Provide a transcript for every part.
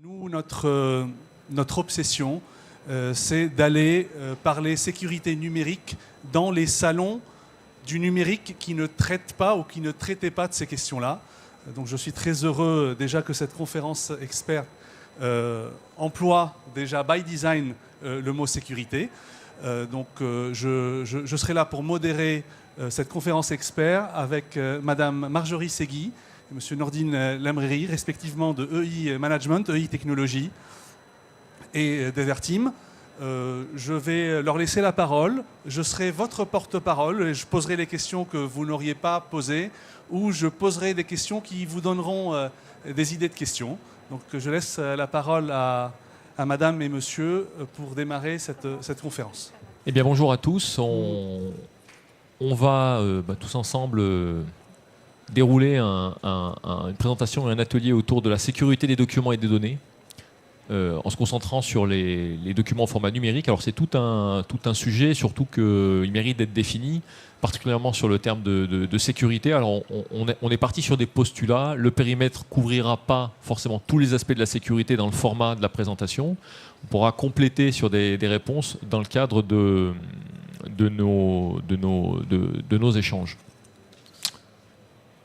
Nous, notre obsession, c'est d'aller parler sécurité numérique dans les salons du numérique qui ne traitent pas ou qui ne traitaient pas de ces questions-là. Donc je suis très heureux déjà que cette conférence expert emploie déjà by design le mot sécurité. Je serai là pour modérer cette conférence expert avec Madame Marjorie Segui et Monsieur Nordine Lamreri, respectivement de EI Management, EI Technologie et d'Everteam. Je vais leur laisser la parole. Je serai votre porte-parole et je poserai les questions que vous n'auriez pas posées ou je poserai des questions qui vous donneront des idées de questions. Donc je laisse la parole à Madame et Monsieur pour démarrer cette conférence. Eh bien, bonjour à tous. On va tous ensemble dérouler une présentation et un atelier autour de la sécurité des documents et des données, en se concentrant sur les documents en format numérique. Alors c'est tout un sujet, surtout qu'il mérite d'être défini, particulièrement sur le terme de sécurité. Alors on est parti sur des postulats. Le périmètre ne couvrira pas forcément tous les aspects de la sécurité dans le format de la présentation. On pourra compléter sur des réponses dans le cadre de nos échanges.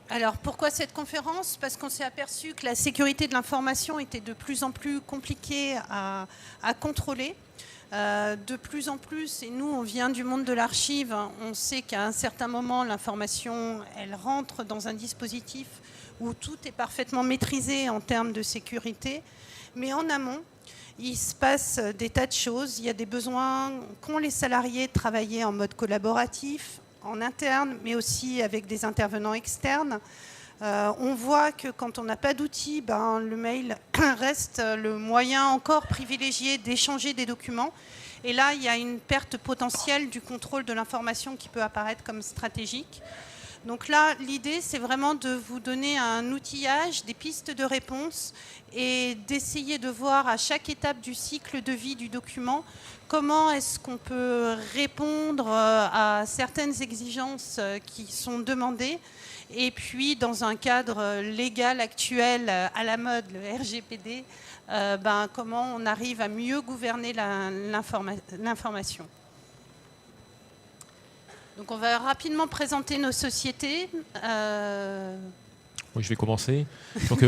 Alors, pourquoi cette conférence? Parce qu'on s'est aperçu que la sécurité de l'information était de plus en plus compliquée à contrôler. De plus en plus, et nous, on vient du monde de l'archive, on sait qu'à un certain moment, l'information, elle rentre dans un dispositif où tout est parfaitement maîtrisé en termes de sécurité. Mais en amont, il se passe des tas de choses. Il y a des besoins qu'ont les salariés de travailler en mode collaboratif, en interne, mais aussi avec des intervenants externes. On voit que quand on n'a pas d'outils, le mail reste le moyen encore privilégié d'échanger des documents. Et là, il y a une perte potentielle du contrôle de l'information qui peut apparaître comme stratégique. Donc là, l'idée, c'est vraiment de vous donner un outillage, des pistes de réponse et d'essayer de voir à chaque étape du cycle de vie du document comment est-ce qu'on peut répondre à certaines exigences qui sont demandées et puis dans un cadre légal actuel à la mode, le RGPD, comment on arrive à mieux gouverner l'information. Donc on va rapidement présenter nos sociétés. Oui, je vais commencer. Donc,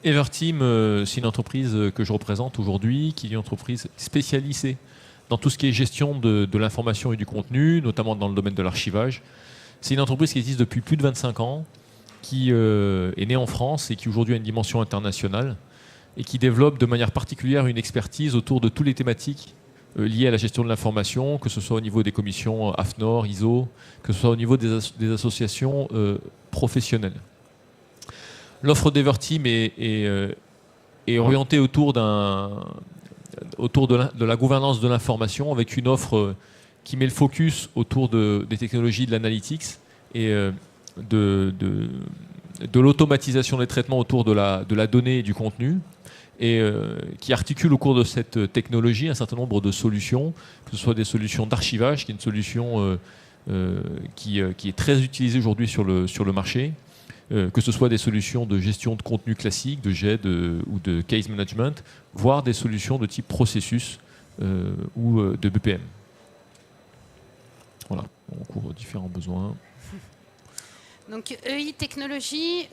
Everteam, c'est une entreprise que je représente aujourd'hui, qui est une entreprise spécialisée dans tout ce qui est gestion de l'information et du contenu, notamment dans le domaine de l'archivage. C'est une entreprise qui existe depuis plus de 25 ans, qui est née en France et qui aujourd'hui a une dimension internationale et qui développe de manière particulière une expertise autour de toutes les thématiques liées à la gestion de l'information, que ce soit au niveau des commissions AFNOR, ISO, que ce soit au niveau des associations professionnelles. L'offre d'Everteam est orientée autour de la gouvernance de l'information, avec une offre qui met le focus autour des technologies de l'analytics et de l'automatisation des traitements autour de la donnée et du contenu, et qui articule au cours de cette technologie un certain nombre de solutions, que ce soit des solutions d'archivage, qui est une solution qui est très utilisée aujourd'hui sur le marché, que ce soit des solutions de gestion de contenu classique, de GED ou de case management, voire des solutions de type processus ou de BPM. Voilà, on couvre différents besoins. Donc EI Technologie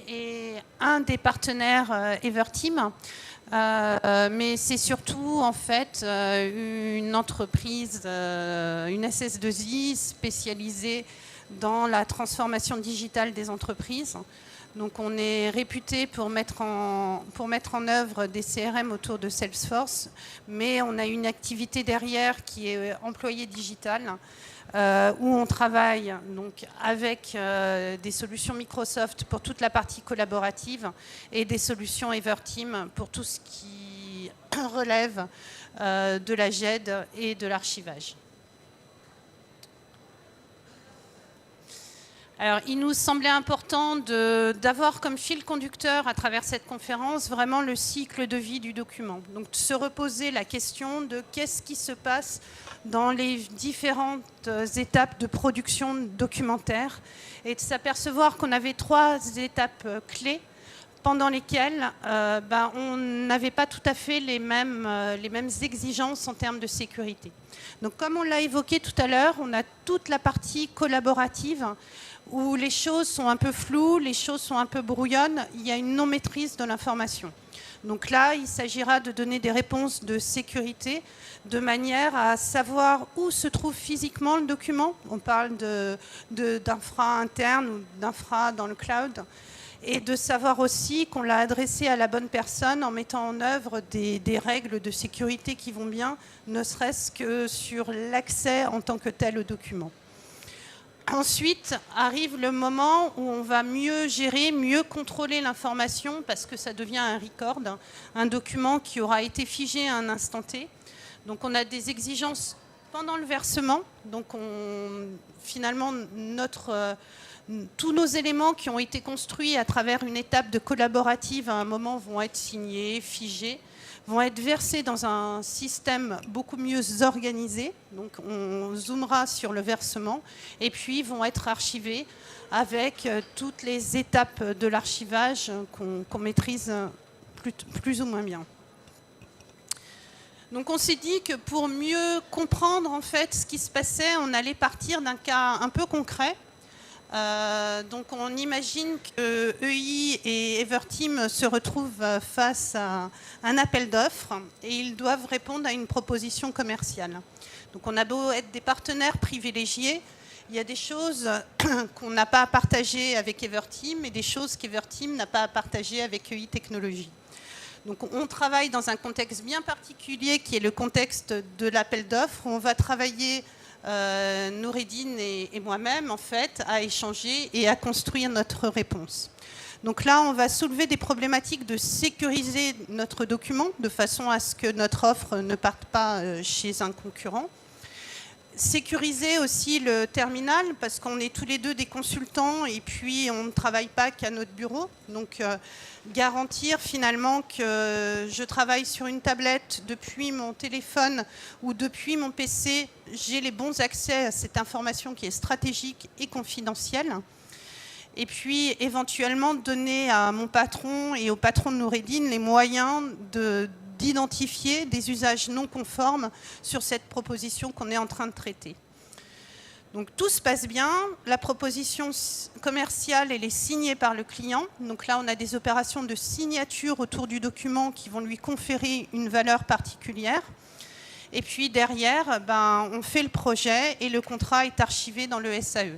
est un des partenaires Everteam, mais c'est surtout en fait une entreprise, une SS2I spécialisée dans la transformation digitale des entreprises. Donc on est réputé pour mettre en œuvre des CRM autour de Salesforce, mais on a une activité derrière qui est employé digital, où on travaille donc avec des solutions Microsoft pour toute la partie collaborative et des solutions Everteam pour tout ce qui relève de la GED et de l'archivage. Alors, il nous semblait important d'avoir comme fil conducteur à travers cette conférence vraiment le cycle de vie du document. Donc, de se reposer la question de qu'est-ce qui se passe dans les différentes étapes de production documentaire et de s'apercevoir qu'on avait 3 étapes clés pendant lesquels on n'avait pas tout à fait les mêmes exigences en termes de sécurité. Donc, comme on l'a évoqué tout à l'heure, on a toute la partie collaborative où les choses sont un peu floues, les choses sont un peu brouillonnes, il y a une non-maîtrise de l'information. Donc là, il s'agira de donner des réponses de sécurité de manière à savoir où se trouve physiquement le document. On parle d'infra interne ou d'infra dans le cloud. Et de savoir aussi qu'on l'a adressé à la bonne personne en mettant en œuvre des règles de sécurité qui vont bien, ne serait-ce que sur l'accès en tant que tel au document. Ensuite arrive le moment où on va mieux gérer, mieux contrôler l'information parce que ça devient un record, un document qui aura été figé à un instant T. Donc on a des exigences pendant le versement. Donc finalement, tous nos éléments qui ont été construits à travers une étape de collaborative à un moment vont être signés, figés, vont être versés dans un système beaucoup mieux organisé. Donc on zoomera sur le versement et puis vont être archivés avec toutes les étapes de l'archivage qu'on maîtrise plus ou moins bien. Donc on s'est dit que pour mieux comprendre en fait ce qui se passait, on allait partir d'un cas un peu concret. Donc on imagine que EI et Everteam se retrouvent face à un appel d'offres et ils doivent répondre à une proposition commerciale. Donc on a beau être des partenaires privilégiés, il y a des choses qu'on n'a pas à partager avec Everteam et des choses qu'Everteam n'a pas à partager avec EI Technologies. Donc on travaille dans un contexte bien particulier qui est le contexte de l'appel d'offres. On va travailler Noureddine et moi-même en fait à échanger et à construire notre réponse. Donc là, on va soulever des problématiques de sécuriser notre document de façon à ce que notre offre ne parte pas chez un concurrent. Sécuriser aussi le terminal parce qu'on est tous les deux des consultants et puis on ne travaille pas qu'à notre bureau. Donc garantir finalement que je travaille sur une tablette depuis mon téléphone ou depuis mon PC, j'ai les bons accès à cette information qui est stratégique et confidentielle. Et puis éventuellement donner à mon patron et au patron de Noureddine les moyens d'identifier des usages non conformes sur cette proposition qu'on est en train de traiter. Donc tout se passe bien, la proposition commerciale elle est signée par le client. Donc là on a des opérations de signature autour du document qui vont lui conférer une valeur particulière. Et puis derrière, on fait le projet et le contrat est archivé dans le SAE.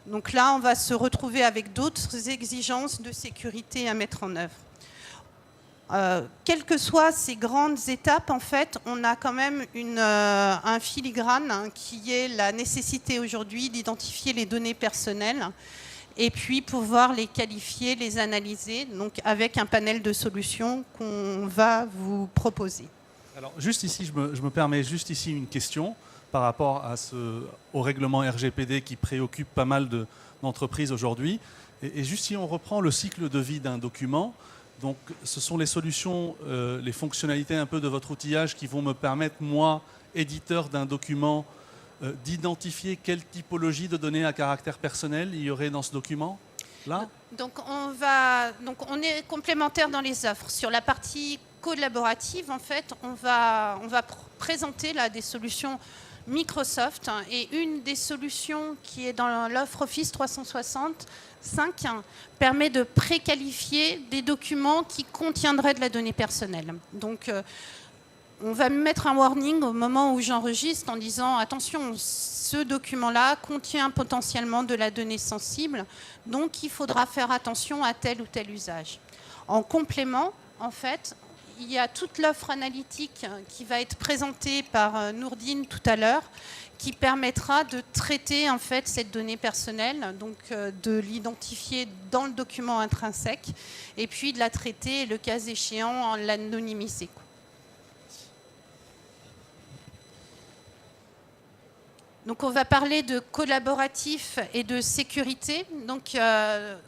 Donc là on va se retrouver avec d'autres exigences de sécurité à mettre en œuvre. Quelles que soient ces grandes étapes, en fait, on a quand même un filigrane qui est la nécessité aujourd'hui d'identifier les données personnelles et puis pouvoir les qualifier, les analyser, donc avec un panel de solutions qu'on va vous proposer. Alors, juste ici, je me permets juste ici une question par rapport au règlement RGPD qui préoccupe pas mal d'entreprises aujourd'hui. Et juste si on reprend le cycle de vie d'un document, donc ce sont les solutions, les fonctionnalités un peu de votre outillage qui vont me permettre, moi, éditeur d'un document, d'identifier quelle typologie de données à caractère personnel il y aurait dans ce document-là. Donc on est complémentaires dans les offres. Sur la partie collaborative, en fait, on va présenter là, des solutions Microsoft et une des solutions qui est dans l'offre Office 365 permet de préqualifier des documents qui contiendraient de la donnée personnelle. Donc on va mettre un warning au moment où j'enregistre en disant attention, ce document-là contient potentiellement de la donnée sensible, donc il faudra faire attention à tel ou tel usage. En complément, en fait, il y a toute l'offre analytique qui va être présentée par Nourdine tout à l'heure, qui permettra de traiter en fait cette donnée personnelle, donc de l'identifier dans le document intrinsèque, et puis de la traiter, le cas échéant, en l'anonymiser. Donc on va parler de collaboratif et de sécurité. Donc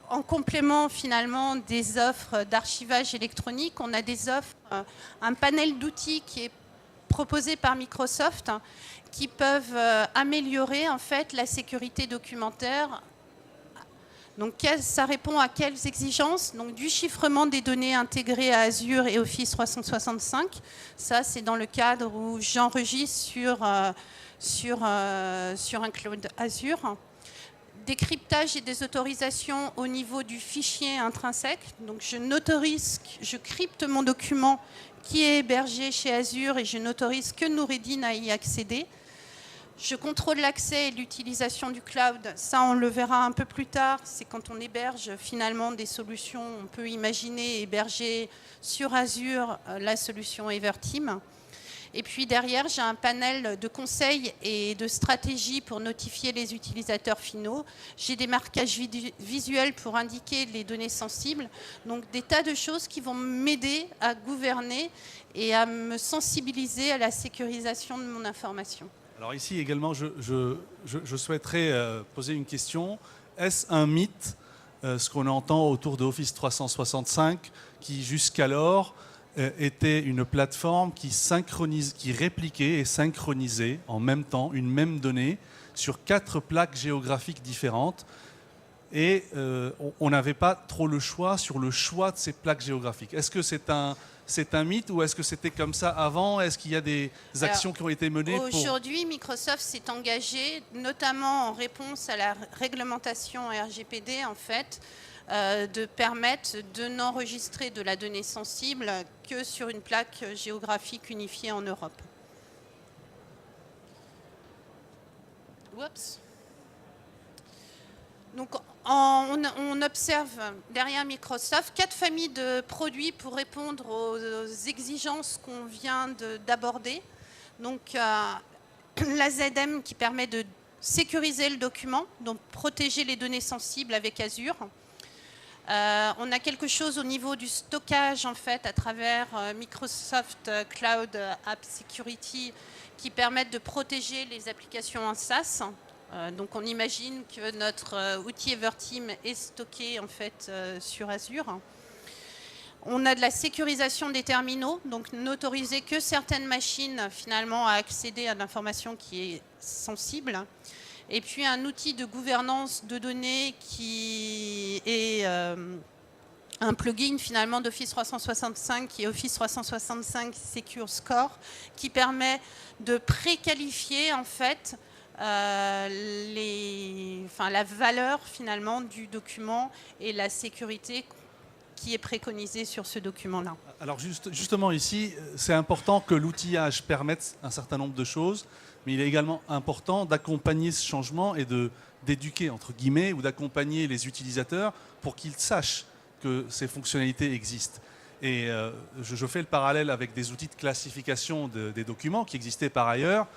en complément finalement des offres d'archivage électronique, on a des offres, un panel d'outils qui est proposé par Microsoft qui peuvent améliorer en fait la sécurité documentaire Donc ça répond à quelles exigences? Donc du chiffrement des données intégrées à Azure et Office 365. Ça, c'est dans le cadre où j'enregistre sur un cloud Azure. Des cryptages et des autorisations au niveau du fichier intrinsèque. Donc je crypte mon document qui est hébergé chez Azure et je n'autorise que Noureddin à y accéder. Je contrôle l'accès et l'utilisation du cloud. Ça, on le verra un peu plus tard. C'est quand on héberge finalement des solutions. On peut imaginer héberger sur Azure la solution Everteam. Et puis derrière, j'ai un panel de conseils et de stratégies pour notifier les utilisateurs finaux. J'ai des marquages visuels pour indiquer les données sensibles. Donc des tas de choses qui vont m'aider à gouverner et à me sensibiliser à la sécurisation de mon information. Alors ici également, je souhaiterais poser une question. Est-ce un mythe, ce qu'on entend autour de Office 365, qui jusqu'alors était une plateforme qui répliquait et synchronisait en même temps une même donnée sur 4 plaques géographiques différentes et on n'avait pas trop le choix sur le choix de ces plaques géographiques. Est-ce que c'est un mythe ou est-ce que c'était comme ça avant? Est-ce qu'il y a des actions qui ont été menées Aujourd'hui, Microsoft s'est engagé, notamment en réponse à la réglementation RGPD, en fait, de permettre de n'enregistrer de la donnée sensible que sur une plaque géographique unifiée en Europe. Oups. Donc, on observe derrière Microsoft 4 familles de produits pour répondre aux exigences qu'on vient d'aborder. Donc, l'AZM qui permet de sécuriser le document, donc protéger les données sensibles avec Azure. On a quelque chose au niveau du stockage en fait à travers Microsoft Cloud App Security qui permettent de protéger les applications en SaaS. Donc on imagine que notre outil Everteam est stocké en fait sur Azure. On a de la sécurisation des terminaux, donc n'autoriser que certaines machines finalement à accéder à l'information qui est sensible. Et puis un outil de gouvernance de données qui est un plugin finalement d'Office 365 qui est Office 365 Secure Score qui permet de préqualifier en fait la valeur finalement du document et la sécurité qui est préconisée sur ce document-là. Alors justement ici, c'est important que l'outillage permette un certain nombre de choses, mais il est également important d'accompagner ce changement et d'éduquer, entre guillemets, ou d'accompagner les utilisateurs pour qu'ils sachent que ces fonctionnalités existent. Et je fais le parallèle avec des outils de classification des documents qui existaient par ailleurs,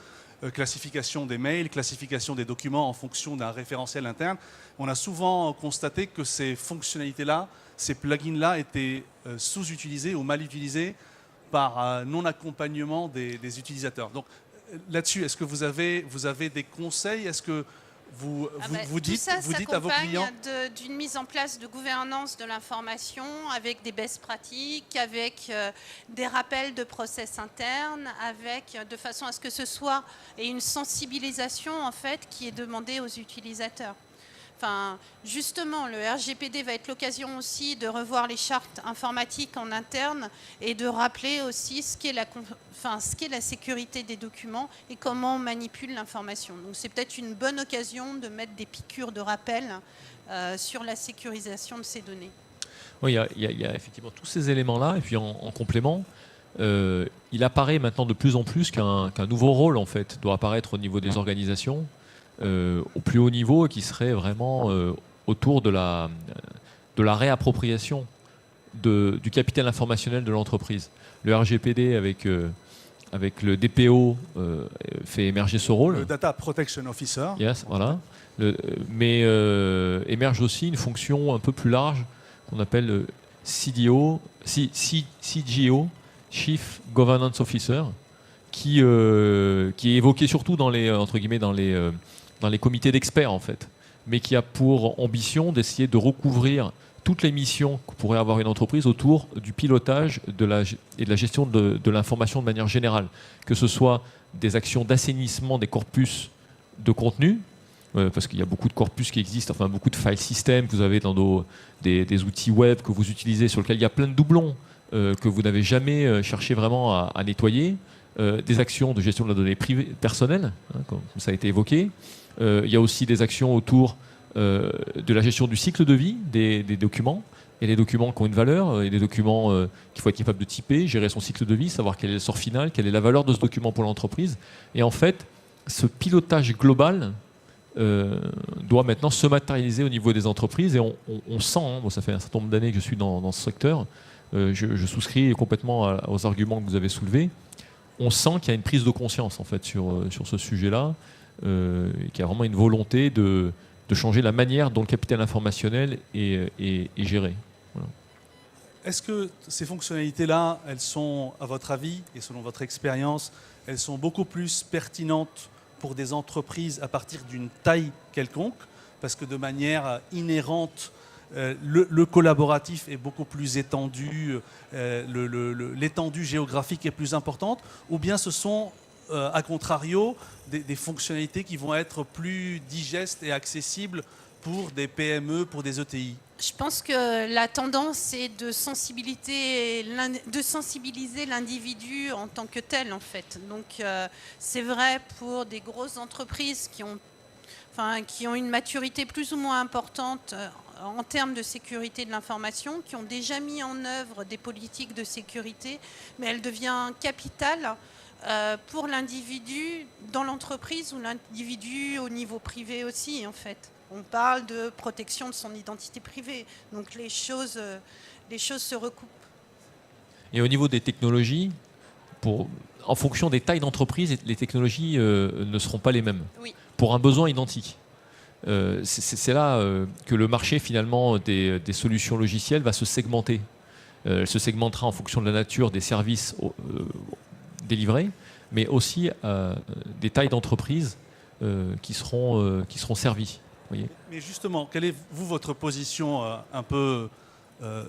classification des mails, classification des documents en fonction d'un référentiel interne. On a souvent constaté que ces fonctionnalités-là, ces plugins-là étaient sous-utilisés ou mal utilisés par non-accompagnement des utilisateurs. Donc là-dessus, est-ce que vous avez des conseils? Est-ce que vous dites à vos clients d'une mise en place de gouvernance de l'information avec des best pratiques, avec des rappels de process internes, de façon à ce que ce soit une sensibilisation en fait qui est demandée aux utilisateurs. Enfin, justement, le RGPD va être l'occasion aussi de revoir les chartes informatiques en interne et de rappeler aussi ce qu'est la sécurité des documents et comment on manipule l'information. Donc c'est peut-être une bonne occasion de mettre des piqûres de rappel sur la sécurisation de ces données. Oui, il y a effectivement tous ces éléments-là. Et puis en complément, il apparaît maintenant de plus en plus qu'un nouveau rôle en fait, doit apparaître au niveau des organisations. Au plus haut niveau et qui serait vraiment autour de la réappropriation du capital informationnel de l'entreprise. Le RGPD avec le DPO fait émerger ce rôle. Le Data Protection Officer. Yes, voilà. Mais émerge aussi une fonction un peu plus large qu'on appelle CGO, Chief Governance Officer, qui est évoqué surtout dans les comités d'experts en fait, mais qui a pour ambition d'essayer de recouvrir toutes les missions que pourrait avoir une entreprise autour du pilotage et de la gestion de l'information de manière générale, que ce soit des actions d'assainissement des corpus de contenu, parce qu'il y a beaucoup de corpus qui existent, enfin beaucoup de file systems que vous avez dans des outils web que vous utilisez sur lesquels il y a plein de doublons que vous n'avez jamais cherché vraiment à nettoyer, des actions de gestion de la donnée privée personnelle, hein, comme ça a été évoqué. Il y a aussi des actions autour de la gestion du cycle de vie des documents. Il y a des documents qui ont une valeur, et des documents qu'il faut être capable de typer, gérer son cycle de vie, savoir quel est le sort final, quelle est la valeur de ce document pour l'entreprise. Et en fait, ce pilotage global doit maintenant se matérialiser au niveau des entreprises. Et on sent, hein, bon, ça fait un certain nombre d'années que je suis dans ce secteur, je souscris complètement aux arguments que vous avez soulevés. On sent qu'il y a une prise de conscience en fait, sur ce sujet-là, et qu'il y a vraiment une volonté de changer la manière dont le capital informationnel est géré. Voilà. Est-ce que ces fonctionnalités-là, elles sont, à votre avis, et selon votre expérience, elles sont beaucoup plus pertinentes pour des entreprises à partir d'une taille quelconque, parce que de manière inhérente, le collaboratif est beaucoup plus étendu, l'étendue géographique est plus importante, ou bien ce sont, à contrario, des fonctionnalités qui vont être plus digestes et accessibles pour des PME, pour des ETI? Je pense que la tendance est de sensibiliser l'individu en tant que tel, en fait. Donc, c'est vrai pour des grosses entreprises qui ont une maturité plus ou moins importante en termes de sécurité de l'information, qui ont déjà mis en œuvre des politiques de sécurité, mais elle devient capitale pour l'individu dans l'entreprise ou l'individu au niveau privé aussi, en fait. On parle de protection de son identité privée, donc les choses se recoupent. Et au niveau des technologies, en fonction des tailles d'entreprise, les technologies ne seront pas les mêmes, oui, pour un besoin identique. C'est là que le marché finalement des solutions logicielles va se segmenter. Elle se segmentera en fonction de la nature des services délivrés, mais aussi des tailles d'entreprise qui seront servies. Voyez. Mais justement, quelle est votre position un peu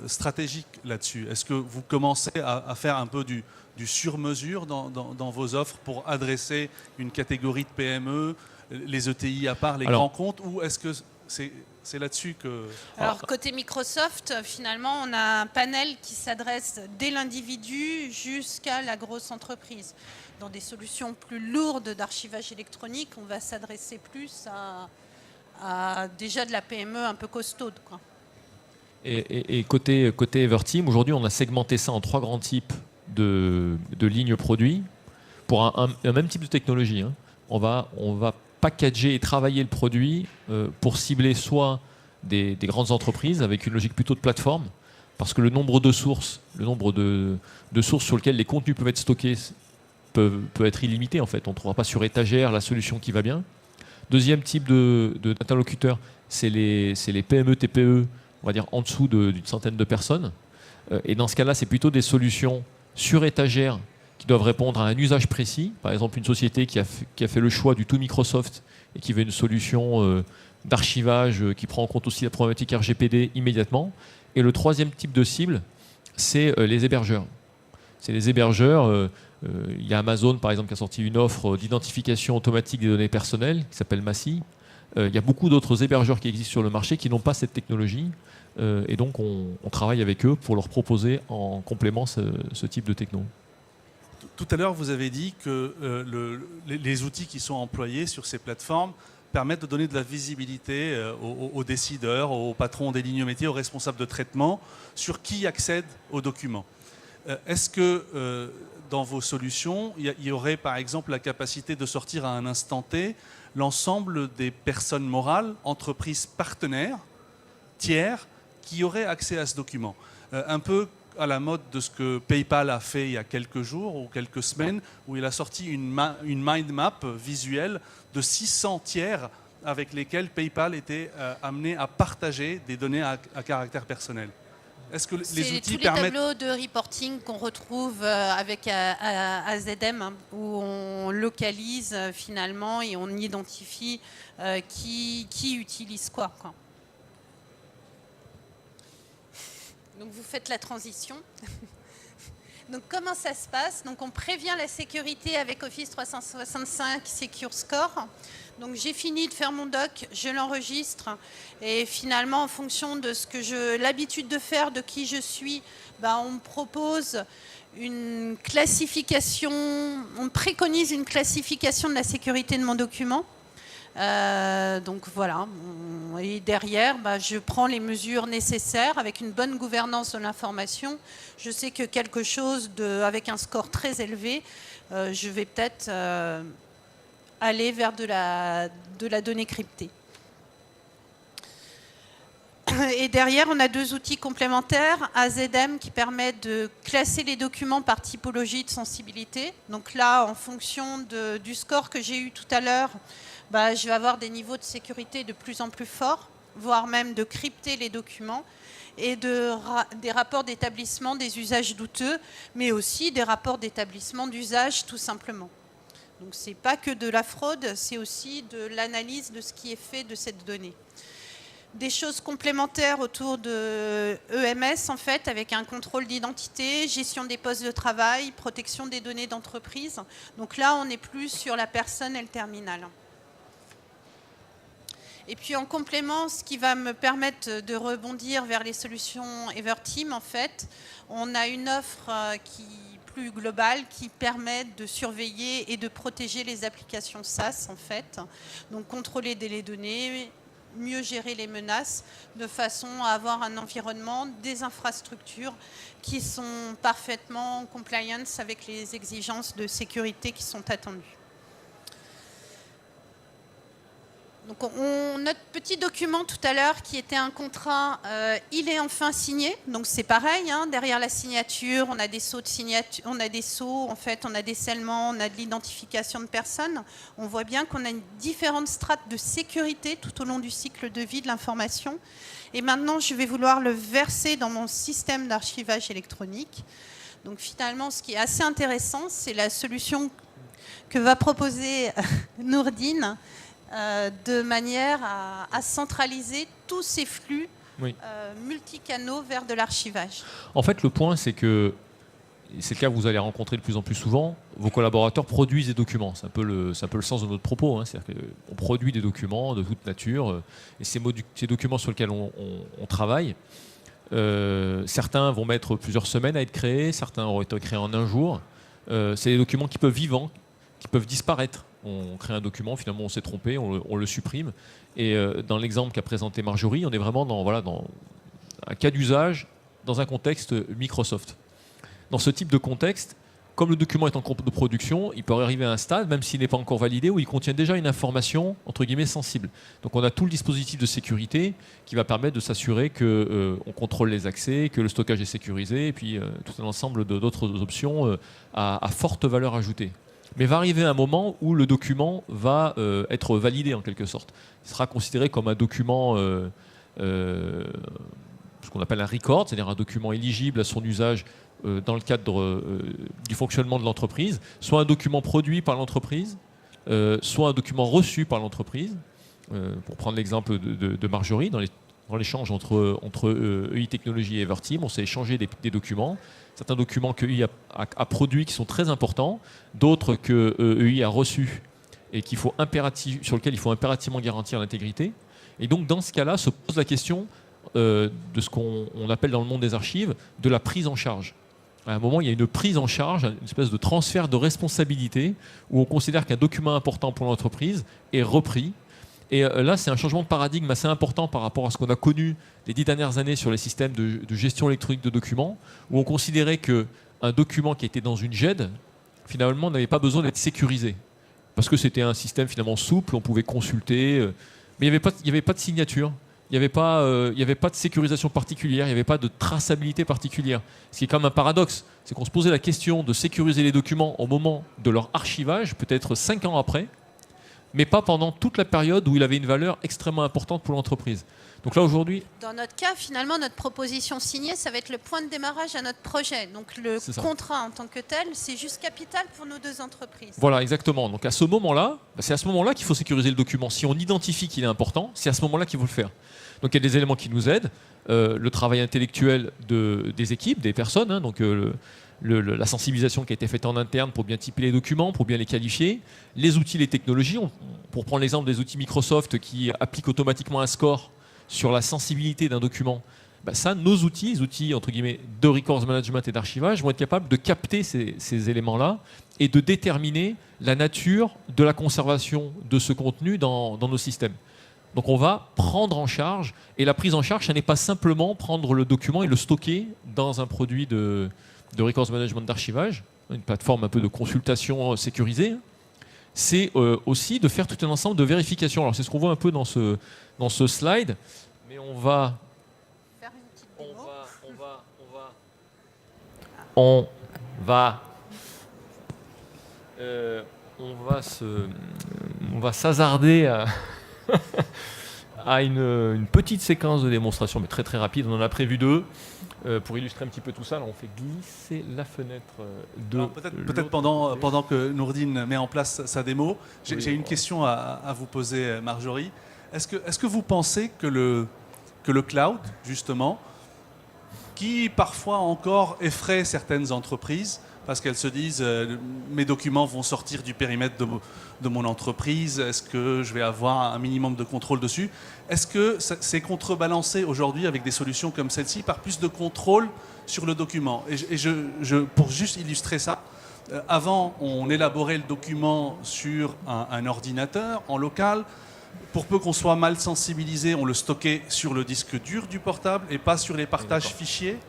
stratégique là-dessus? Est-ce que vous commencez à faire un peu du sur-mesure dans vos offres pour adresser une catégorie de PME, les ETI à part, les grands comptes, ou est-ce que c'est là-dessus que... Alors, côté Microsoft, finalement, on a un panel qui s'adresse dès l'individu jusqu'à la grosse entreprise. Dans des solutions plus lourdes d'archivage électronique, on va s'adresser plus à déjà de la PME un peu costaude, quoi. Et côté Everteam, aujourd'hui, on a segmenté ça en 3 grands types de lignes produits pour un même type de technologie. Hein. On va packager et travailler le produit pour cibler soit des grandes entreprises avec une logique plutôt de plateforme, parce que le nombre de sources sur lesquelles les contenus peuvent être stockés peut être illimité. En fait, on ne trouvera pas sur étagère la solution qui va bien. Deuxième type d'interlocuteur, c'est les PME, TPE, on va dire en dessous d'une centaine de personnes. Et dans ce cas-là, c'est plutôt des solutions sur étagère qui doivent répondre à un usage précis. Par exemple, une société qui a fait le choix du tout Microsoft et qui veut une solution d'archivage qui prend en compte aussi la problématique RGPD immédiatement. Et le troisième type de cible, c'est les hébergeurs. C'est les hébergeurs. Il y a Amazon, par exemple, qui a sorti une offre d'identification automatique des données personnelles qui s'appelle Massy. Il y a beaucoup d'autres hébergeurs qui existent sur le marché qui n'ont pas cette technologie. Et donc, on travaille avec eux pour leur proposer en complément ce type de techno. Tout à l'heure, vous avez dit que les outils qui sont employés sur ces plateformes permettent de donner de la visibilité aux décideurs, aux patrons des lignes métiers, aux responsables de traitement, sur qui accède aux documents. Est-ce que dans vos solutions, il y aurait par exemple la capacité de sortir à un instant T l'ensemble des personnes morales, entreprises partenaires, tiers, qui auraient accès à ce document? Un peu à la mode de ce que PayPal a fait il y a quelques jours ou quelques semaines, où il a sorti une mind map visuelle de 600 tiers avec lesquels PayPal était amené à partager des données à caractère personnel. Est-ce que les outils permettent... tous les tableaux de reporting qu'on retrouve avec AZM, hein, où on localise finalement et on identifie qui utilise quoi. Donc vous faites la transition. Donc comment ça se passe? Donc on prévient la sécurité avec Office 365 Secure Score. Donc j'ai fini de faire mon doc, je l'enregistre et finalement en fonction de ce que j'ai l'habitude de faire, de qui je suis, on me propose une classification, on me préconise une classification de la sécurité de mon document. Donc voilà, et derrière, je prends les mesures nécessaires avec une bonne gouvernance de l'information. Je sais que quelque chose avec un score très élevé, je vais peut-être aller vers de la donnée cryptée. Et derrière, on a 2 outils complémentaires, AZM qui permet de classer les documents par typologie de sensibilité. Donc là, en fonction du score que j'ai eu tout à l'heure, je vais avoir des niveaux de sécurité de plus en plus forts, voire même de crypter les documents, et des rapports d'établissement des usages douteux, mais aussi des rapports d'établissement d'usage tout simplement. Donc ce n'est pas que de la fraude, c'est aussi de l'analyse de ce qui est fait de cette donnée. Des choses complémentaires autour de EMS, en fait, avec un contrôle d'identité, gestion des postes de travail, protection des données d'entreprise. Donc là, on n'est plus sur la personne et le terminal. Et puis en complément, ce qui va me permettre de rebondir vers les solutions Everteam, en fait, on a une offre plus globale qui permet de surveiller et de protéger les applications SaaS, en fait. Donc contrôler les données, mieux gérer les menaces, de façon à avoir un environnement, des infrastructures qui sont parfaitement en compliance avec les exigences de sécurité qui sont attendues. Donc notre petit document tout à l'heure qui était un contrat, il est enfin signé. Donc c'est pareil, derrière la signature, on a des sceaux de signature, on a des sceaux, en fait, on a des scellements, on a de l'identification de personnes. On voit bien qu'on a différentes strates de sécurité tout au long du cycle de vie de l'information. Et maintenant, je vais vouloir le verser dans mon système d'archivage électronique. Donc finalement, ce qui est assez intéressant, c'est la solution que va proposer Nourdine, de manière à centraliser tous ces flux multicanaux vers de l'archivage. En fait, le point, c'est que, c'est le cas que vous allez rencontrer de plus en plus souvent, vos collaborateurs produisent des documents. C'est un peu le sens de notre propos. C'est-à-dire qu'on produit des documents de toute nature, et ces documents sur lesquels on travaille, certains vont mettre plusieurs semaines à être créés, certains auront été créés en un jour. C'est des documents qui peuvent vivants, qui peuvent disparaître. On crée un document, finalement on s'est trompé, on le supprime. Et dans l'exemple qu'a présenté Marjorie, on est vraiment dans un cas d'usage, dans un contexte Microsoft. Dans ce type de contexte, comme le document est en cours de production, il peut arriver à un stade, même s'il n'est pas encore validé, où il contient déjà une information, entre guillemets, sensible. Donc on a tout le dispositif de sécurité qui va permettre de s'assurer qu'on contrôle les accès, que le stockage est sécurisé, et puis tout un ensemble d'autres options à forte valeur ajoutée. Mais va arriver un moment où le document va être validé en quelque sorte. Il sera considéré comme un document, ce qu'on appelle un record, c'est-à-dire un document éligible à son usage dans le cadre du fonctionnement de l'entreprise, soit un document produit par l'entreprise, soit un document reçu par l'entreprise. Pour prendre l'exemple de Marjorie, dans l'échange entre EI Technologies et Everteam, on s'est échangé des documents. Certains documents que EI a produits qui sont très importants, d'autres que EI a reçus et sur lesquels il faut impérativement garantir l'intégrité. Et donc dans ce cas-là, se pose la question de ce qu'on appelle dans le monde des archives de la prise en charge. À un moment, il y a une prise en charge, une espèce de transfert de responsabilité où on considère qu'un document important pour l'entreprise est repris. Et là, c'est un changement de paradigme assez important par rapport à ce qu'on a connu les 10 dernières années sur les systèmes de gestion électronique de documents, où on considérait qu'un document qui était dans une GED, finalement, n'avait pas besoin d'être sécurisé. Parce que c'était un système finalement souple, on pouvait consulter, mais il n'y avait pas de signature, il n'y avait pas de sécurisation particulière, il n'y avait pas de traçabilité particulière. Ce qui est quand même un paradoxe, c'est qu'on se posait la question de sécuriser les documents au moment de leur archivage, peut-être 5 ans après, mais pas pendant toute la période où il avait une valeur extrêmement importante pour l'entreprise. Donc là, aujourd'hui... Dans notre cas, finalement, notre proposition signée, ça va être le point de démarrage à notre projet. Donc le contrat en tant que tel, c'est juste capital pour nos 2 entreprises. Voilà, exactement. Donc à ce moment-là, c'est à ce moment-là qu'il faut sécuriser le document. Si on identifie qu'il est important, c'est à ce moment-là qu'il faut le faire. Donc il y a des éléments qui nous aident. Le travail intellectuel des équipes, des personnes, donc la sensibilisation qui a été faite en interne pour bien typer les documents, pour bien les qualifier, les outils, les technologies. On pour prendre l'exemple des outils Microsoft qui appliquent automatiquement un score sur la sensibilité d'un document, ça, nos outils, les outils entre guillemets de records management et d'archivage, vont être capables de capter ces éléments-là et de déterminer la nature de la conservation de ce contenu dans nos systèmes. Donc on va prendre en charge, et la prise en charge, ça n'est pas simplement prendre le document et le stocker dans un produit de records management d'archivage, une plateforme un peu de consultation sécurisée. C'est aussi de faire tout un ensemble de vérifications. Alors c'est ce qu'on voit un peu dans ce slide, mais on va s'hasarder à une petite séquence de démonstration, mais très très rapide. On en a prévu 2 pour illustrer un petit peu tout ça. Là, on fait glisser la fenêtre de... Peut-être pendant que Nourdine met en place sa démo, j'ai une question à vous poser, Marjorie. Est-ce que vous pensez que le cloud, justement, qui parfois encore effraie certaines entreprises parce qu'elles se disent mes documents vont sortir du périmètre de mon entreprise, est-ce que je vais avoir un minimum de contrôle dessus? Est-ce que c'est contrebalancé aujourd'hui avec des solutions comme celle-ci par plus de contrôle sur le document? Pour juste illustrer ça, avant on élaborait le document sur un ordinateur en local. Pour peu qu'on soit mal sensibilisé, on le stockait sur le disque dur du portable et pas sur les partages fichiers.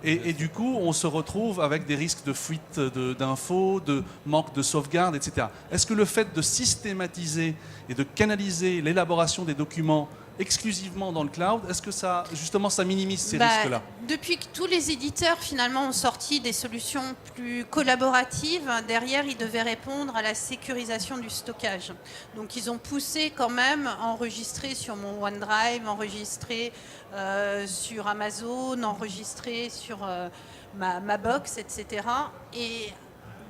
Et du coup, on se retrouve avec des risques de fuite d'infos, de manque de sauvegarde, etc. Est-ce que le fait de systématiser et de canaliser l'élaboration des documents exclusivement dans le cloud, est-ce que ça minimise ces risques-là? Depuis que tous les éditeurs finalement ont sorti des solutions plus collaboratives, derrière ils devaient répondre à la sécurisation du stockage. Donc ils ont poussé quand même à enregistrer sur mon OneDrive, enregistrer sur Amazon, enregistrer sur ma box, etc. Et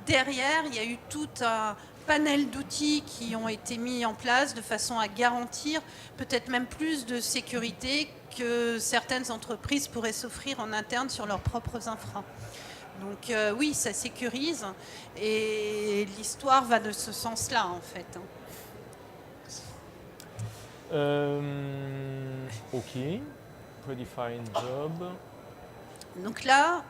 derrière, il y a eu tout un panel d'outils qui ont été mis en place de façon à garantir peut-être même plus de sécurité que certaines entreprises pourraient s'offrir en interne sur leurs propres infras. Donc oui, ça sécurise et l'histoire va de ce sens-là en fait. Ok, Predefine Job. Donc là,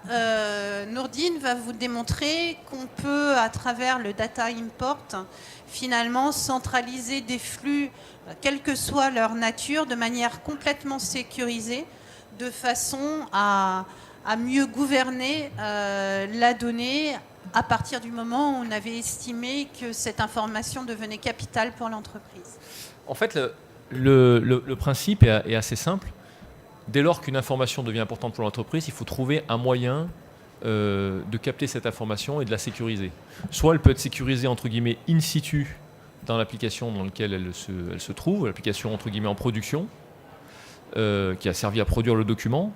Nourdine va vous démontrer qu'on peut, à travers le data import, finalement centraliser des flux, quelle que soit leur nature, de manière complètement sécurisée, de façon à mieux gouverner la donnée à partir du moment où on avait estimé que cette information devenait capitale pour l'entreprise. En fait, le principe est assez simple. Dès lors qu'une information devient importante pour l'entreprise, il faut trouver un moyen de capter cette information et de la sécuriser. Soit elle peut être sécurisée entre guillemets in situ dans l'application dans laquelle elle se trouve, l'application entre guillemets en production, qui a servi à produire le document.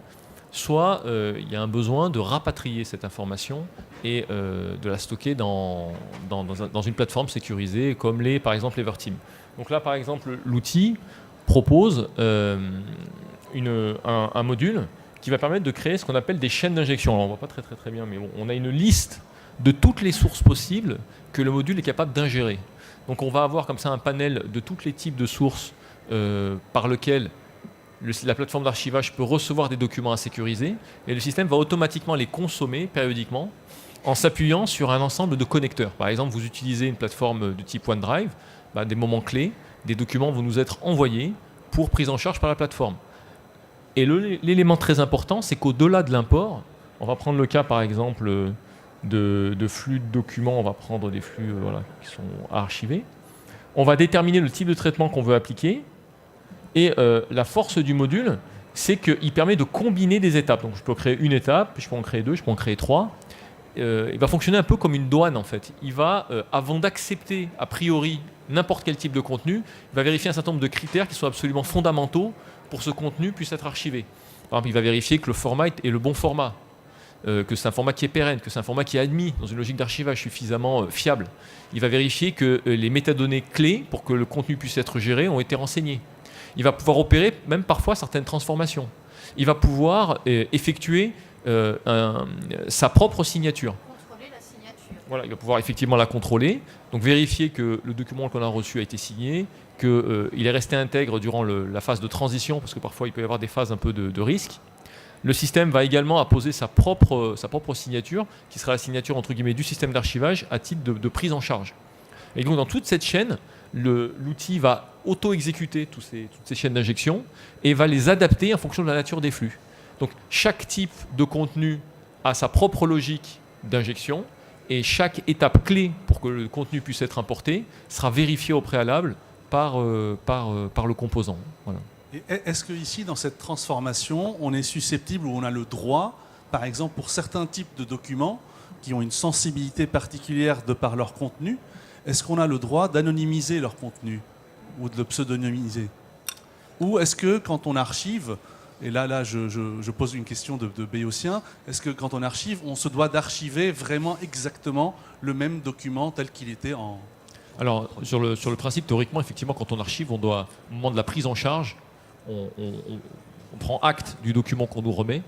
Soit il y a un besoin de rapatrier cette information et de la stocker dans une plateforme sécurisée comme par exemple Everteam. Donc là par exemple l'outil propose un module qui va permettre de créer ce qu'on appelle des chaînes d'injection. Alors on ne voit pas très bien, mais bon, on a une liste de toutes les sources possibles que le module est capable d'ingérer. Donc on va avoir comme ça un panel de tous les types de sources par lesquelles la plateforme d'archivage peut recevoir des documents à sécuriser et le système va automatiquement les consommer périodiquement en s'appuyant sur un ensemble de connecteurs. Par exemple, vous utilisez une plateforme de type OneDrive, des moments clés, des documents vont nous être envoyés pour prise en charge par la plateforme. Et l'élément très important, c'est qu'au-delà de l'import, on va prendre le cas par exemple de flux de documents, on va prendre des flux qui sont archivés, on va déterminer le type de traitement qu'on veut appliquer. Et la force du module, c'est qu'il permet de combiner des étapes. Donc je peux créer une étape, je peux en créer 2, je peux en créer 3. Il va fonctionner un peu comme une douane en fait. Il va, avant d'accepter a priori n'importe quel type de contenu, il va vérifier un certain nombre de critères qui sont absolument fondamentaux pour que ce contenu puisse être archivé. Par exemple, il va vérifier que le format est le bon format, que c'est un format qui est pérenne, que c'est un format qui est admis dans une logique d'archivage suffisamment fiable. Il va vérifier que les métadonnées clés pour que le contenu puisse être géré ont été renseignées. Il va pouvoir opérer même parfois certaines transformations. Il va pouvoir effectuer sa propre signature. Contrôler la signature. Voilà, il va pouvoir effectivement la contrôler, donc vérifier que le document qu'on a reçu a été signé, qu'il est resté intègre durant la phase de transition, parce que parfois il peut y avoir des phases un peu de risque. Le système va également apposer sa propre signature, qui sera la signature entre guillemets du système d'archivage à titre de prise en charge. Et donc dans toute cette chaîne, l'outil va auto-exécuter toutes ces chaînes d'injection et va les adapter en fonction de la nature des flux. Donc chaque type de contenu a sa propre logique d'injection et chaque étape clé pour que le contenu puisse être importé sera vérifiée au préalable par le composant. Voilà. Est-ce qu'ici, dans cette transformation, on est susceptible ou on a le droit, par exemple, pour certains types de documents qui ont une sensibilité particulière de par leur contenu, est-ce qu'on a le droit d'anonymiser leur contenu ou de le pseudonymiser? Ou est-ce que quand on archive, et là je pose une question de béotien, est-ce que quand on archive, on se doit d'archiver vraiment exactement le même document tel qu'il était en... Alors, sur le principe, théoriquement, effectivement, quand on archive, on doit, au moment de la prise en charge, on prend acte du document qu'on nous remet,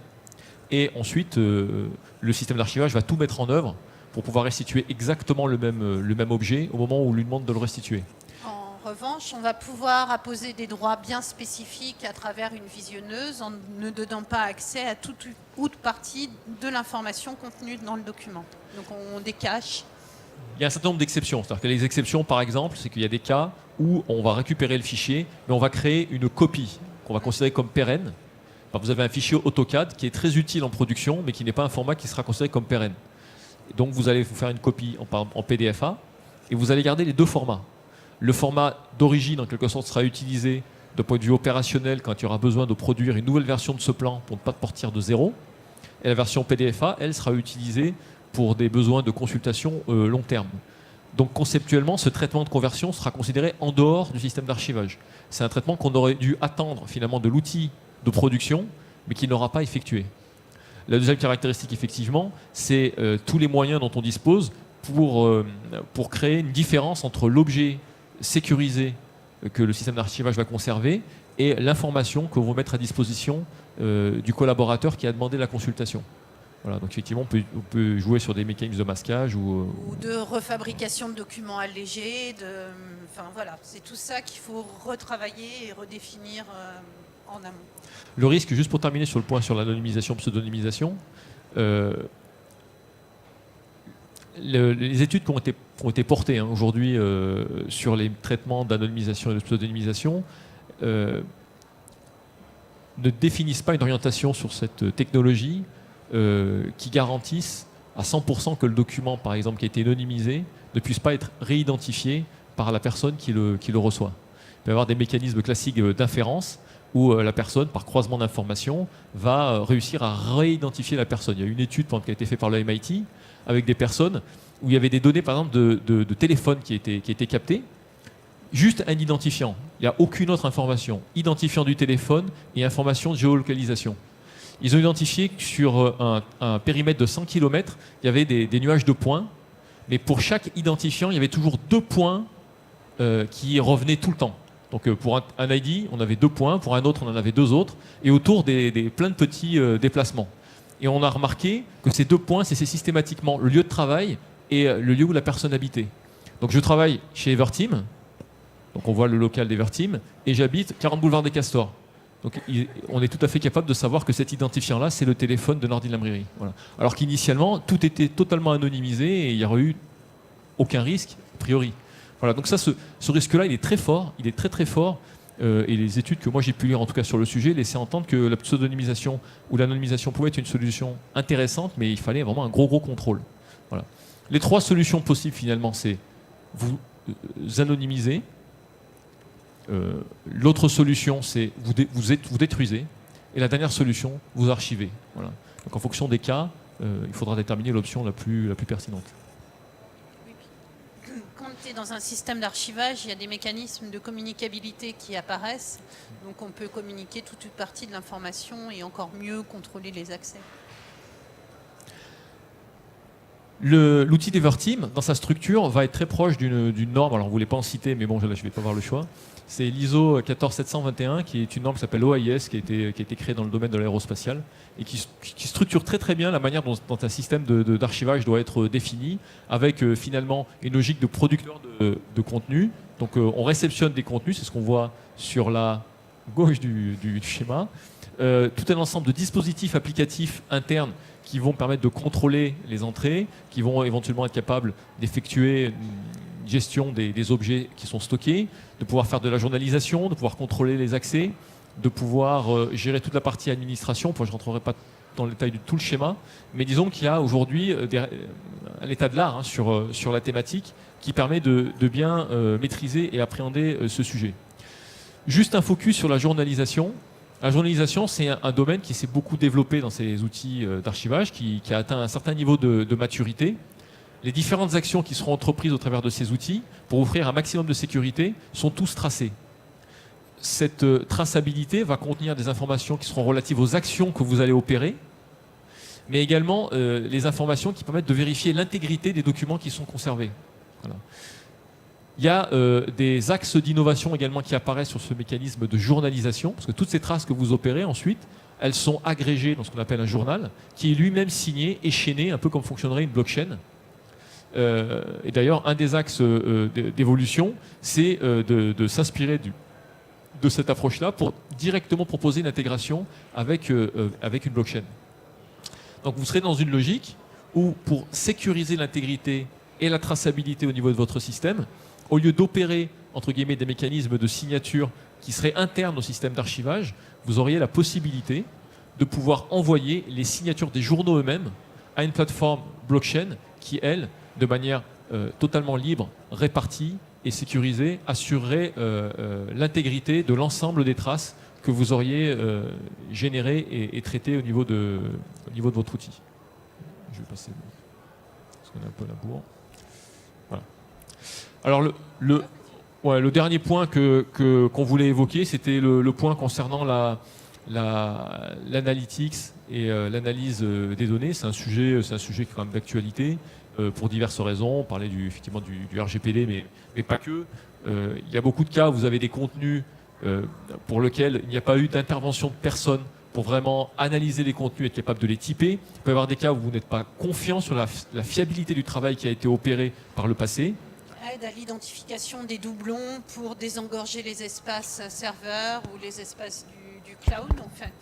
et ensuite, le système d'archivage va tout mettre en œuvre pour pouvoir restituer exactement le même objet au moment où on lui demande de le restituer. En revanche, on va pouvoir apposer des droits bien spécifiques à travers une visionneuse en ne donnant pas accès à toute ou partie de l'information contenue dans le document. Donc on décache. Il y a un certain nombre d'exceptions. C'est-à-dire que les exceptions, par exemple, c'est qu'il y a des cas où on va récupérer le fichier, mais on va créer une copie qu'on va considérer comme pérenne. Vous avez un fichier AutoCAD qui est très utile en production, mais qui n'est pas un format qui sera considéré comme pérenne. Donc vous allez vous faire une copie en PDFA et vous allez garder les deux formats. Le format d'origine, en quelque sorte, sera utilisé d'un point de vue opérationnel quand il y aura besoin de produire une nouvelle version de ce plan pour ne pas partir de zéro. Et la version PDFA, elle, sera utilisée pour des besoins de consultation long terme. Donc conceptuellement, ce traitement de conversion sera considéré en dehors du système d'archivage. C'est un traitement qu'on aurait dû attendre finalement de l'outil de production, mais qui n'aura pas effectué. La deuxième caractéristique, effectivement, c'est tous les moyens dont on dispose pour créer une différence entre l'objet sécurisé que le système d'archivage va conserver et l'information que vont mettre à disposition du collaborateur qui a demandé la consultation. Voilà, donc effectivement, on peut jouer sur des mécanismes de masquage ou de refabrication de documents allégés. Enfin voilà, c'est tout ça qu'il faut retravailler et redéfinir en amont. Le risque, juste pour terminer sur le point sur l'anonymisation, pseudonymisation, les études qui ont été portées aujourd'hui sur les traitements d'anonymisation et de pseudonymisation ne définissent pas une orientation sur cette technologie qui garantisse à 100% que le document, par exemple, qui a été anonymisé, ne puisse pas être réidentifié par la personne qui le reçoit. Il peut y avoir des mécanismes classiques d'inférence où la personne, par croisement d'informations, va réussir à réidentifier la personne. Il y a une étude qui a été faite par le MIT avec des personnes où il y avait des données, par exemple, de téléphone qui étaient captées, juste un identifiant. Il n'y a aucune autre information. Identifiant du téléphone et information de géolocalisation. Ils ont identifié que sur un périmètre de 100 km, il y avait des nuages de points, mais pour chaque identifiant, il y avait toujours 2 points qui revenaient tout le temps. Donc pour un ID, on avait 2 points, pour un autre, on en avait 2 autres, et autour plein de petits déplacements. Et on a remarqué que ces 2 points, c'est systématiquement le lieu de travail et le lieu où la personne habitait. Donc je travaille chez Everteam, donc on voit le local d'Everteam, et j'habite 40 boulevard des Castors. Donc on est tout à fait capable de savoir que cet identifiant-là, c'est le téléphone de Nordine Lamrieri. Voilà. Alors qu'initialement, tout était totalement anonymisé et il n'y aurait eu aucun risque, a priori. Voilà, donc ça, ce risque-là, il est très fort, il est très très fort. Et les études que moi j'ai pu lire, en tout cas sur le sujet, laissaient entendre que la pseudonymisation ou l'anonymisation pouvait être une solution intéressante, mais il fallait vraiment un gros contrôle. Voilà. Les 3 solutions possibles, finalement, c'est vous anonymiser. L'autre solution, c'est vous détruisez. Et la dernière solution, vous archivez. Voilà. Donc en fonction des cas, il faudra déterminer l'option la plus pertinente. Quand tu es dans un système d'archivage, il y a des mécanismes de communicabilité qui apparaissent. Donc on peut communiquer toute une partie de l'information et encore mieux contrôler les accès. L'outil d'Everteam, dans sa structure, va être très proche d'une norme. Alors, on ne voulait pas en citer, mais bon, je ne vais pas avoir le choix. C'est l'ISO 14721, qui est une norme qui s'appelle OAIS, qui a été créée dans le domaine de l'aérospatial, et qui structure très très bien la manière dont un système d'archivage doit être défini, avec finalement une logique de producteur de contenu. Donc, on réceptionne des contenus, c'est ce qu'on voit sur la gauche du schéma. Tout un ensemble de dispositifs applicatifs internes qui vont permettre de contrôler les entrées, qui vont éventuellement être capables d'effectuer une gestion des objets qui sont stockés, de pouvoir faire de la journalisation, de pouvoir contrôler les accès, de pouvoir gérer toute la partie administration. Je ne rentrerai pas dans le détail de tout le schéma, mais disons qu'il y a aujourd'hui un état de l'art sur la thématique qui permet de bien maîtriser et appréhender ce sujet. Juste un focus sur la journalisation. La journalisation, c'est un domaine qui s'est beaucoup développé dans ces outils d'archivage, qui a atteint un certain niveau de maturité. Les différentes actions qui seront entreprises au travers de ces outils pour offrir un maximum de sécurité sont tous tracées. Cette traçabilité va contenir des informations qui seront relatives aux actions que vous allez opérer, mais également les informations qui permettent de vérifier l'intégrité des documents qui sont conservés. Voilà. Il y a des axes d'innovation également qui apparaissent sur ce mécanisme de journalisation, parce que toutes ces traces que vous opérez ensuite, elles sont agrégées dans ce qu'on appelle un journal, qui est lui-même signé et chaîné, un peu comme fonctionnerait une blockchain. Et d'ailleurs, un des axes d'évolution, c'est de s'inspirer de cette approche-là pour directement proposer une intégration avec une blockchain. Donc vous serez dans une logique où, pour sécuriser l'intégrité et la traçabilité au niveau de votre système, au lieu d'opérer, entre guillemets, des mécanismes de signature qui seraient internes au système d'archivage, vous auriez la possibilité de pouvoir envoyer les signatures des journaux eux-mêmes à une plateforme blockchain qui, elle, de manière totalement libre, répartie et sécurisée, assurerait l'intégrité de l'ensemble des traces que vous auriez générées et traitées au niveau de votre outil. Je vais passer, parce qu'on a un peu la bourre. Voilà. Alors le dernier point qu'on voulait évoquer, c'était le point concernant l'analytics et l'analyse des données. C'est un sujet qui est quand même d'actualité pour diverses raisons. On parlait effectivement du RGPD, mais pas que. Il y a beaucoup de cas où vous avez des contenus pour lesquels il n'y a pas eu d'intervention de personne pour vraiment analyser les contenus et être capable de les typer. Il peut y avoir des cas où vous n'êtes pas confiant sur la fiabilité du travail qui a été opéré par le passé. Aide à l'identification des doublons pour désengorger les espaces serveurs ou les espaces du cloud, en fait.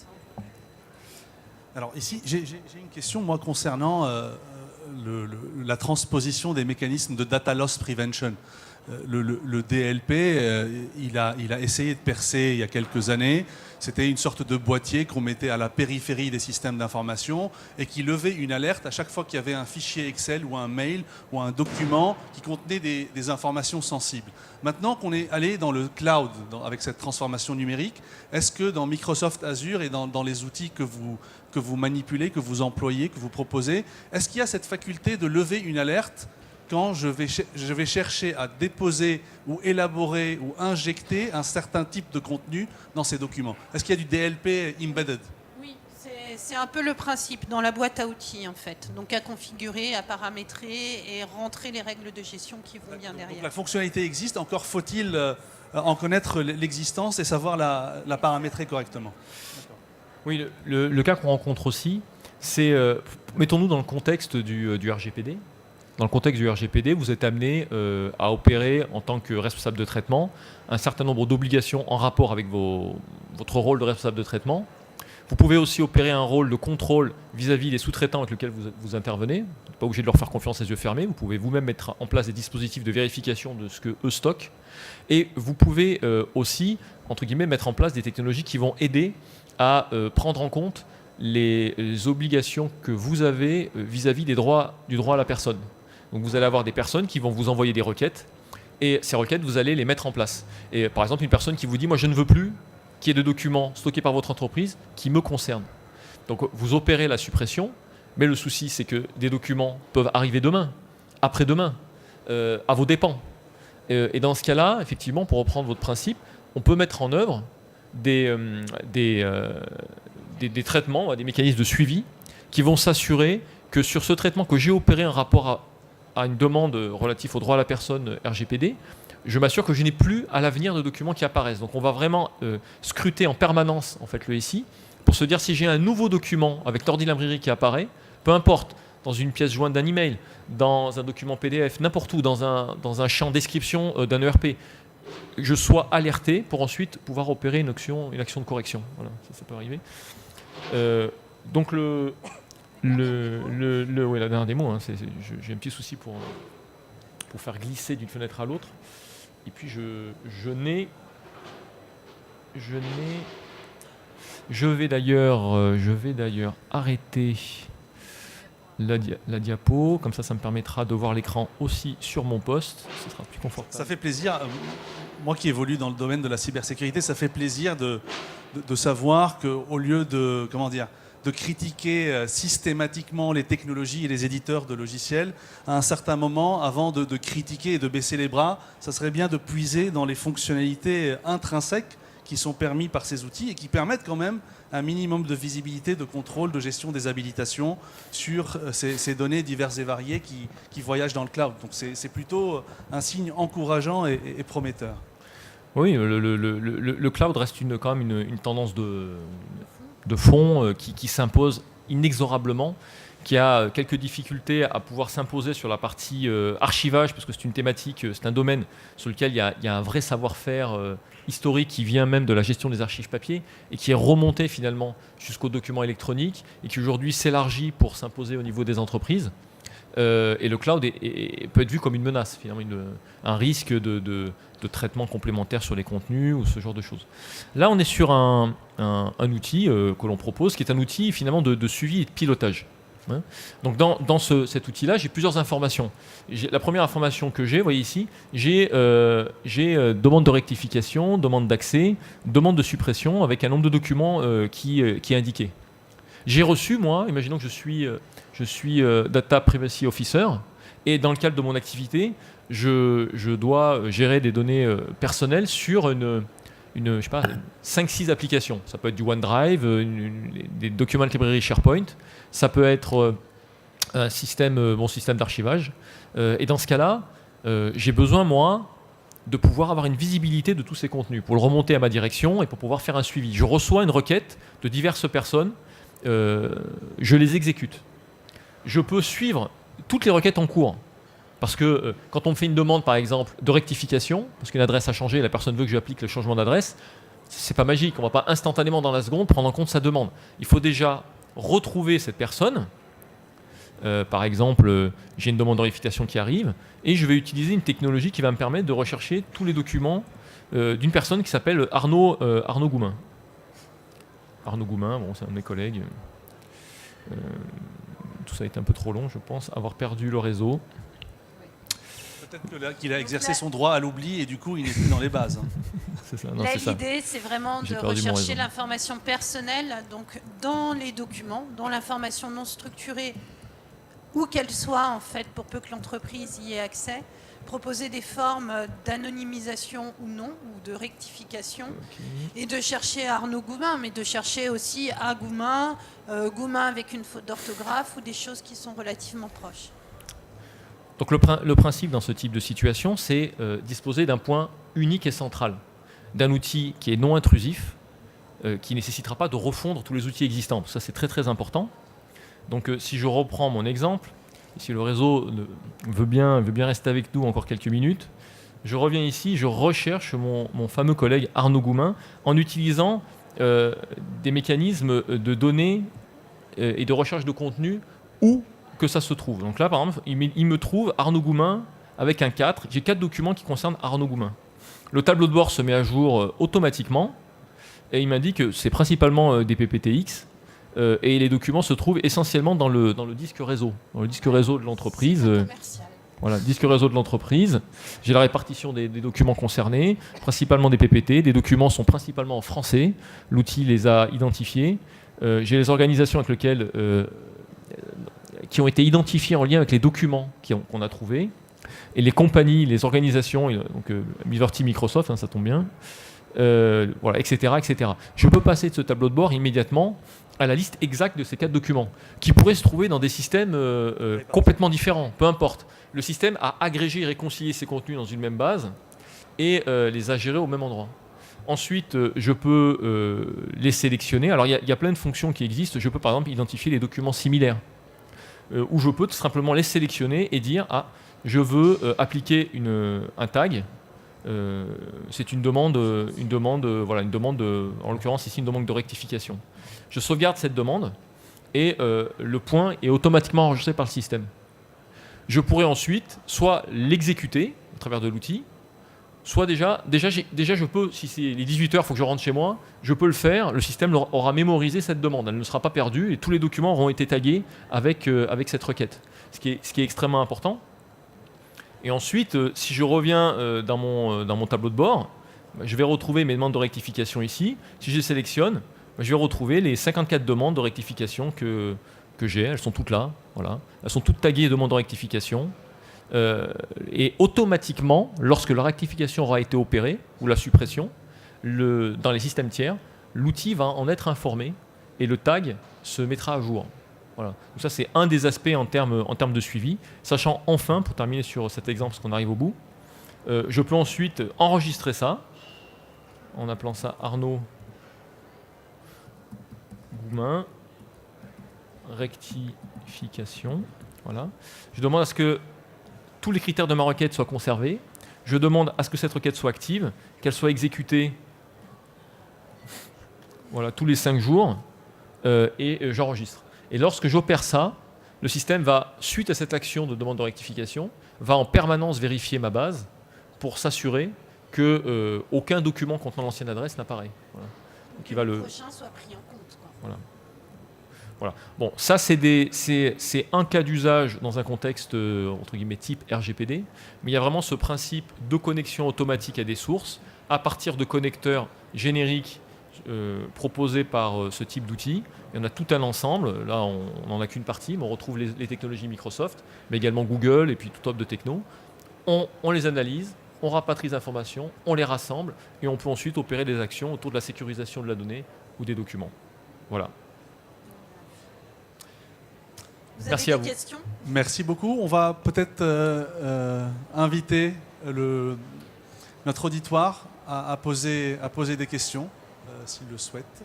Alors ici, j'ai une question, moi, concernant la transposition des mécanismes de data loss prevention. Le DLP, il a essayé de percer il y a quelques années. C'était une sorte de boîtier qu'on mettait à la périphérie des systèmes d'information et qui levait une alerte à chaque fois qu'il y avait un fichier Excel ou un mail ou un document qui contenait des informations sensibles. Maintenant qu'on est allé dans le cloud avec cette transformation numérique, est-ce que dans Microsoft Azure et dans les outils que vous manipulez, que vous employez, que vous proposez, est-ce qu'il y a cette faculté de lever une alerte quand je vais chercher à déposer ou élaborer ou injecter un certain type de contenu dans ces documents? Est-ce qu'il y a du DLP embedded? Oui, c'est un peu le principe dans la boîte à outils, en fait. Donc à configurer, à paramétrer et rentrer les règles de gestion qui vont bien derrière. Donc la fonctionnalité existe, encore faut-il en connaître l'existence et savoir la paramétrer correctement. Oui, le cas qu'on rencontre aussi, c'est, mettons-nous dans le contexte du RGPD. Dans le contexte du RGPD, vous êtes amené à opérer en tant que responsable de traitement un certain nombre d'obligations en rapport avec votre rôle de responsable de traitement. Vous pouvez aussi opérer un rôle de contrôle vis-à-vis des sous-traitants avec lesquels vous intervenez. Vous n'êtes pas obligé de leur faire confiance les yeux fermés. Vous pouvez vous-même mettre en place des dispositifs de vérification de ce qu'eux stockent. Et vous pouvez aussi, entre guillemets, mettre en place des technologies qui vont aider à prendre en compte les obligations que vous avez vis-à-vis du droit à la personne. Donc vous allez avoir des personnes qui vont vous envoyer des requêtes et ces requêtes, vous allez les mettre en place. Et par exemple, une personne qui vous dit « moi je ne veux plus qu'il y ait de documents stockés par votre entreprise qui me concernent ». Donc vous opérez la suppression, mais le souci c'est que des documents peuvent arriver demain, après-demain, à vos dépens. Et dans ce cas-là, effectivement, pour reprendre votre principe, on peut mettre en œuvre des traitements, des mécanismes de suivi qui vont s'assurer que sur ce traitement que j'ai opéré en rapport à une demande relative au droit à la personne RGPD, je m'assure que je n'ai plus à l'avenir de documents qui apparaissent. Donc on va vraiment scruter en permanence en fait, le SI pour se dire si j'ai un nouveau document avec l'ordi de librairie qui apparaît, peu importe, dans une pièce jointe d'un email, dans un document PDF, n'importe où, dans un champ description d'un ERP, je sois alerté pour ensuite pouvoir opérer une action de correction. Voilà, ça peut arriver. Donc ouais, la dernière démo, hein, j'ai un petit souci pour faire glisser d'une fenêtre à l'autre. Et puis je vais d'ailleurs arrêter la diapo, comme ça me permettra de voir l'écran aussi sur mon poste, ce sera plus confortable. Ça fait plaisir, moi qui évolue dans le domaine de la cybersécurité, ça fait plaisir de savoir qu'au lieu de critiquer systématiquement les technologies et les éditeurs de logiciels, à un certain moment, avant de critiquer et de baisser les bras, ça serait bien de puiser dans les fonctionnalités intrinsèques qui sont permis par ces outils et qui permettent quand même un minimum de visibilité, de contrôle, de gestion des habilitations sur ces données diverses et variées qui voyagent dans le cloud. Donc c'est plutôt un signe encourageant et prometteur. Oui, le cloud reste quand même une tendance de fond qui s'impose inexorablement, qui a quelques difficultés à pouvoir s'imposer sur la partie archivage, parce que c'est une thématique, c'est un domaine sur lequel il y a un vrai savoir-faire historique qui vient même de la gestion des archives papier et qui est remonté finalement jusqu'aux documents électroniques et qui aujourd'hui s'élargit pour s'imposer au niveau des entreprises. Et le cloud peut être vu comme une menace, finalement, un risque de traitement complémentaire sur les contenus ou ce genre de choses. Là, on est sur un outil que l'on propose, qui est un outil finalement de suivi et de pilotage. Donc dans cet outil-là, j'ai plusieurs informations. La première information que j'ai, vous voyez ici, j'ai demande de rectification, demande d'accès, demande de suppression avec un nombre de documents qui est indiqué. J'ai reçu, moi, imaginons que je suis Data Privacy Officer, et dans le cadre de mon activité, je dois gérer des données personnelles sur je sais pas, 5-6 applications. Ça peut être du OneDrive, des documents de librairie SharePoint, ça peut être mon système d'archivage. Et dans ce cas-là, j'ai besoin, moi, de pouvoir avoir une visibilité de tous ces contenus pour le remonter à ma direction et pour pouvoir faire un suivi. Je reçois une requête de diverses personnes, je les exécute. Je peux suivre toutes les requêtes en cours. Parce que quand on me fait une demande, par exemple, de rectification, parce qu'une adresse a changé et la personne veut que j'applique le changement d'adresse, c'est pas magique. On ne va pas instantanément dans la seconde prendre en compte sa demande. Il faut déjà retrouver cette personne. Par exemple, j'ai une demande de rectification qui arrive et je vais utiliser une technologie qui va me permettre de rechercher tous les documents d'une personne qui s'appelle Arnaud Goumin. Arnaud Goumin, bon, c'est un de mes collègues. Tout ça a été un peu trop long, je pense, avoir perdu le réseau. Peut-être qu'il a exercé son droit à l'oubli et du coup il n'est plus dans les bases. C'est ça. Non, là, c'est l'idée, c'est vraiment de rechercher l'information personnelle, donc dans les documents, dans l'information non structurée, où qu'elle soit en fait, pour peu que l'entreprise y ait accès, proposer des formes d'anonymisation ou non, ou de rectification, et de chercher Arnaud Goumin, mais de chercher aussi à Goumin, Goumin avec une faute d'orthographe ou des choses qui sont relativement proches. Donc le principe dans ce type de situation, c'est disposer d'un point unique et central, d'un outil qui est non intrusif, qui ne nécessitera pas de refondre tous les outils existants. Ça, c'est très très important. Donc si je reprends mon exemple, si le réseau veut bien rester avec nous encore quelques minutes, je reviens ici, je recherche mon fameux collègue Arnaud Goumin en utilisant des mécanismes de données et de recherche de contenu où que ça se trouve. Donc là, par exemple, il me trouve Arnaud Goumin avec un 4. J'ai 4 documents qui concernent Arnaud Goumin. Le tableau de bord se met à jour automatiquement et il m'indique que c'est principalement des PPTX et les documents se trouvent essentiellement dans le disque réseau. Dans le disque réseau de l'entreprise. Voilà, disque réseau de l'entreprise. J'ai la répartition des documents concernés, principalement des PPT. Les documents sont principalement en français. L'outil les a identifiés. J'ai les organisations avec lesquelles qui ont été identifiés en lien avec les documents qu'on a trouvés, et les compagnies, les organisations, donc Liberty Microsoft, hein, ça tombe bien, voilà, etc., etc. Je peux passer de ce tableau de bord immédiatement à la liste exacte de ces 4 documents, qui pourraient se trouver dans des systèmes complètement différents, peu importe. Le système a agrégé et réconcilié ces contenus dans une même base et les a gérés au même endroit. Ensuite, je peux les sélectionner. Alors, il y a plein de fonctions qui existent. Je peux, par exemple, identifier les documents similaires, où je peux tout simplement les sélectionner et dire « Ah, je veux appliquer un tag ». C'est une demande, en l'occurrence ici, une demande de rectification. Je sauvegarde cette demande et le point est automatiquement enregistré par le système. Je pourrais ensuite soit l'exécuter à travers de l'outil, soit déjà je peux, si c'est les 18 heures, il faut que je rentre chez moi, je peux le faire, le système aura mémorisé cette demande, elle ne sera pas perdue et tous les documents auront été tagués avec cette requête, ce qui est extrêmement important. Et ensuite, si je reviens dans mon tableau de bord, je vais retrouver mes demandes de rectification ici. Si je les sélectionne, je vais retrouver les 54 demandes de rectification que j'ai. Elles sont toutes là. Voilà. Elles sont toutes taguées demandes de rectification. Et automatiquement, lorsque la rectification aura été opérée, ou la suppression, dans les systèmes tiers, l'outil va en être informé et le tag se mettra à jour. Voilà. Donc ça, c'est un des aspects en termes de suivi. Sachant enfin, pour terminer sur cet exemple, parce qu'on arrive au bout, je peux ensuite enregistrer ça, en appelant ça Arnaud Goumin, rectification. Voilà. Je demande à ce que tous les critères de ma requête soient conservés. Je demande à ce que cette requête soit active, qu'elle soit exécutée voilà, tous les 5 jours, et j'enregistre. Et lorsque j'opère ça, le système va, suite à cette action de demande de rectification, va en permanence vérifier ma base pour s'assurer que aucun document contenant l'ancienne adresse n'apparaît. Voilà. Donc il va le prochain soit pris en compte, quoi. Voilà. Voilà. Bon, ça c'est un cas d'usage dans un contexte entre guillemets type RGPD, mais il y a vraiment ce principe de connexion automatique à des sources à partir de connecteurs génériques proposés par ce type d'outils. Il y en a tout un ensemble. Là, on n'en a qu'une partie, mais on retrouve les technologies Microsoft, mais également Google et puis tout type de techno. On les analyse, on rapatrie les informations, on les rassemble et on peut ensuite opérer des actions autour de la sécurisation de la donnée ou des documents. Voilà. Vous Merci avez à des vous. questions ? Merci beaucoup. On va peut-être inviter notre auditoire à poser des questions, s'il le souhaite.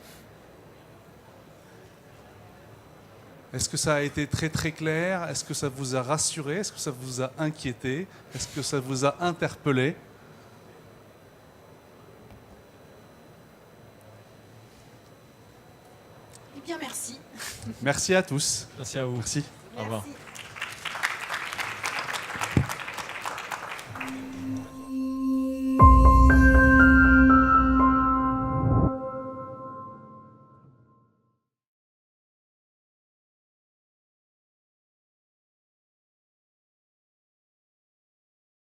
Est-ce que ça a été très très clair? Est-ce que ça vous a rassuré? Est-ce que ça vous a inquiété? Est-ce que ça vous a interpellé? Eh bien, merci. Merci à tous. Merci à vous. Merci. Au revoir. Merci.